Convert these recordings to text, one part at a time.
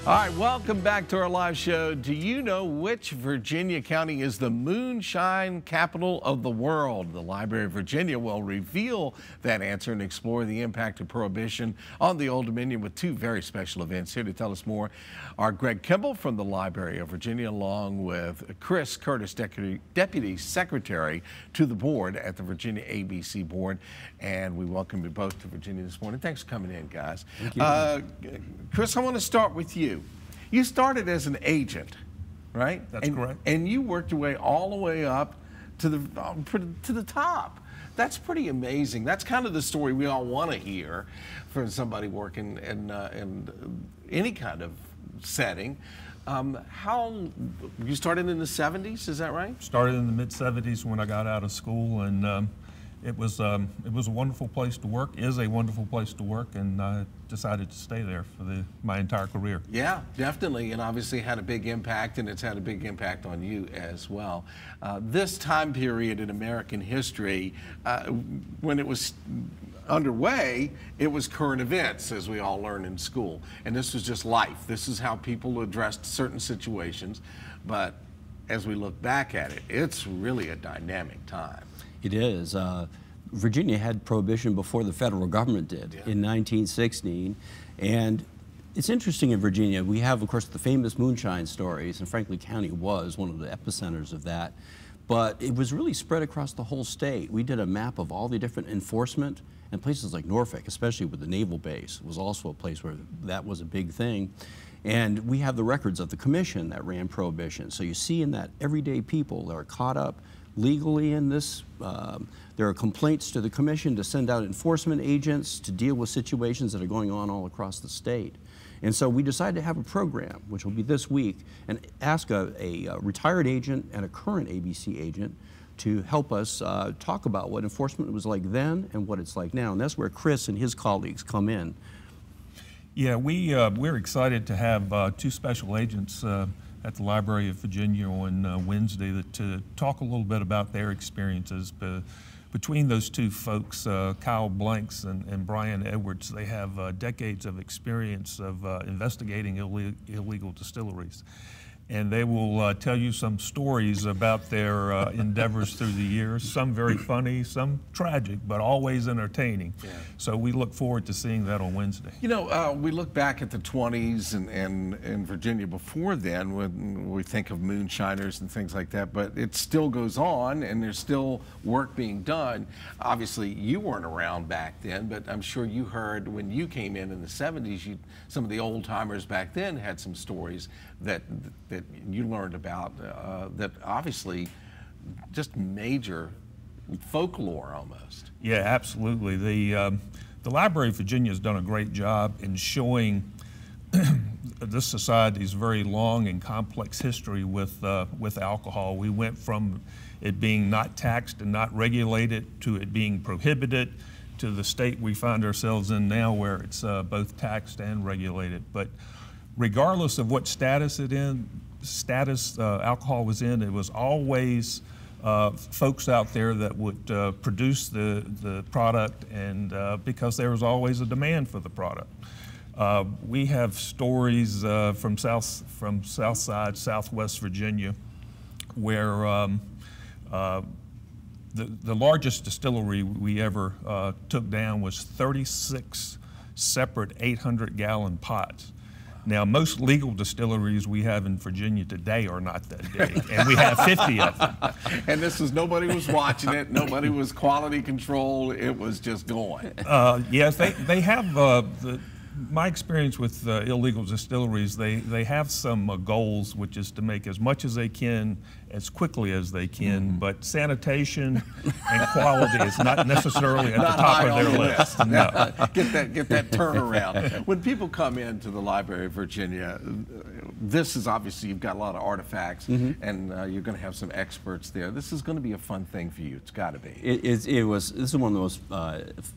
All right, welcome back to our live show. Do you know which Virginia county is the moonshine capital of the world? The Library of Virginia will reveal that answer and explore the impact of Prohibition on the Old Dominion with two very special events. Here to tell us more are Greg Kimball from the Library of Virginia, along with Chris Curtis, Deputy Secretary to the board at the Virginia ABC Board. And we welcome you both to Virginia this morning. Thanks for coming in, guys. Thank you. Chris, I want to start with you. You started as an agent, right? That's correct. And you worked your way all the way up to the top. That's pretty amazing. That's kind of the story we all want to hear from somebody working in any kind of setting. You started in the 70s, is that right? Started in the mid-70s when I got out of school, and it was a wonderful place to work, is a wonderful place to work, and I decided to stay there for my entire career. Yeah, definitely, and obviously had a big impact, and it's had a big impact on you as well. This time period in American history, when it was underway, it was current events, as we all learn in school, and this was just life. This is how people addressed certain situations, but as we look back at it, it's really a dynamic time. It is. Virginia had prohibition before the federal government did in 1916. And it's interesting in Virginia, we have, of course, the famous moonshine stories, and Franklin County was one of the epicenters of that. But it was really spread across the whole state. We did a map of all the different enforcement, and places like Norfolk, especially with the naval base, was also a place where that was a big thing. And we have the records of the commission that ran prohibition. So you see in that everyday people that are caught up legally in this. There are complaints to the commission to send out enforcement agents to deal with situations that are going on all across the state. And so we decided to have a program, which will be this week, and ask a retired agent and a current ABC agent to help us talk about what enforcement was like then and what it's like now. And that's where Chris and his colleagues come in. Yeah, we're excited to have two special agents at the Library of Virginia on Wednesday to talk a little bit about their experiences. Between those two folks, Kyle Blanks and Brian Edwards, they have decades of experience of investigating illegal distilleries. And they will tell you some stories about their endeavors through the years, some very funny, some tragic, but always entertaining. Yeah. So we look forward to seeing that on Wednesday. You know, we look back at the 20s and Virginia before then when we think of moonshiners and things like that, but it still goes on and there's still work being done. Obviously, you weren't around back then, but I'm sure you heard when you came in the 70s, some of the old timers back then had some stories that you learned about that obviously just major folklore almost. Yeah, absolutely. The Library of Virginia has done a great job in showing this society's very long and complex history with alcohol. We went from it being not taxed and not regulated to it being prohibited to the state we find ourselves in now where it's both taxed and regulated. But regardless of what status alcohol was in, it was always folks out there that would produce the product, and because there was always a demand for the product. We have stories from Southside, Southwest Virginia, where the largest distillery we ever took down was 36 separate 800-gallon pots. Now, most legal distilleries we have in Virginia today are not that big, and we have 50 of them. And nobody was watching it, nobody was quality control, it was just going. Yes, they have, my experience with illegal distilleries, they have some goals, which is to make as much as they can, as quickly as they can, but sanitation and quality is not necessarily at the top of their list. No. Get that turnaround. When people come into the Library of Virginia, this is obviously, you've got a lot of artifacts, and you're going to have some experts there. This is going to be a fun thing for you. It's got to be. This is one of the most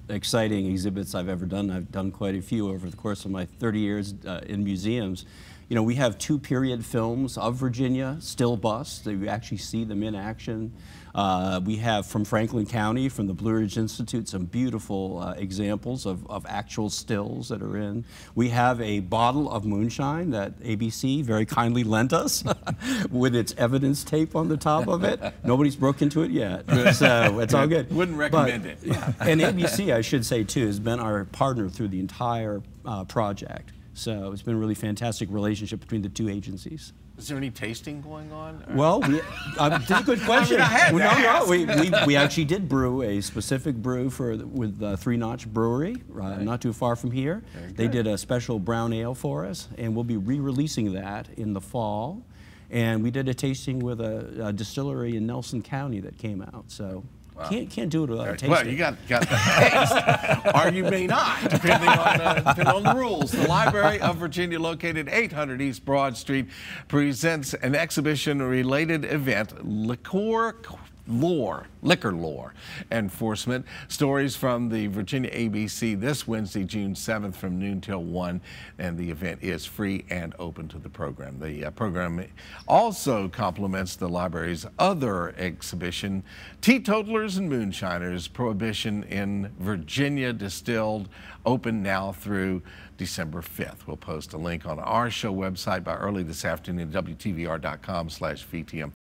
exciting exhibits I've ever done. I've done quite a few over the course of my 30 years in museums. You know, we have 2 period films of Virginia, still busts, so you actually see them in action. We have from Franklin County, from the Blue Ridge Institute, some beautiful examples of actual stills that are in. We have a bottle of moonshine that ABC very kindly lent us with its evidence tape on the top of it. Nobody's broke into it yet, so it's all good. Wouldn't recommend it. Yeah. And ABC, I should say too, has been our partner through the entire project. So it's been a really fantastic relationship between the 2 agencies. Is there any tasting going on? Well, that's a good question. We actually did brew a specific brew with Three Notch Brewery, not too far from here. They did a special brown ale for us, and we'll be re-releasing that in the fall. And we did a tasting with a distillery in Nelson County that came out. So. Wow. Can't do it without tasting. Well, you got the taste, or you may not, depending on the rules. The Library of Virginia, located 800 East Broad Street, presents an exhibition-related event, Liquor Lore Enforcement. Stories from the Virginia ABC this Wednesday, June 7th from noon till 1, and the event is free and open to the program. The program also complements the library's other exhibition, Teetotalers and Moonshiners, Prohibition in Virginia Distilled, open now through December 5th. We'll post a link on our show website by early this afternoon, WTVR.com/VTM.